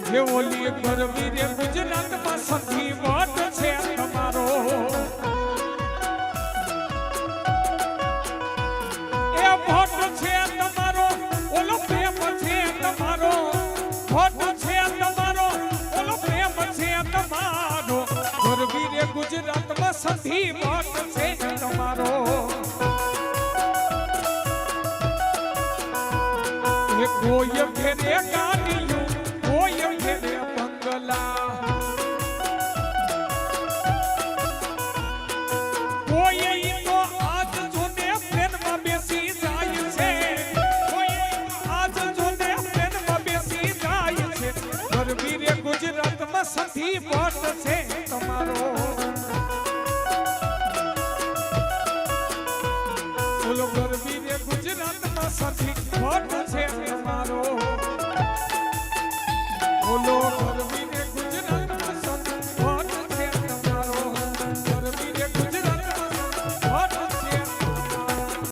હે ઓલી ગરવી રે ગુજરાતમાં સખી વટ છે તમારો એ ભટ છે તમારો ઓલો પ્રેમ છે તમારો ભટ છે તમારો ઓલો પ્રેમ છે તમારો ગરવી રે ગુજરાતમાં સખી વટ છે તમારો એ કોઈ ફેરે ગાડીયું કોઈ ફેરે બંગલા કોઈ તો આજ જોને પ્લેનમાં બેસી જાય છે કોઈ આજ જોને પ્લેનમાં બેસી જાય છે ગરવી રે ગુજરાતમાં સખી વટ છે તમારો બોલો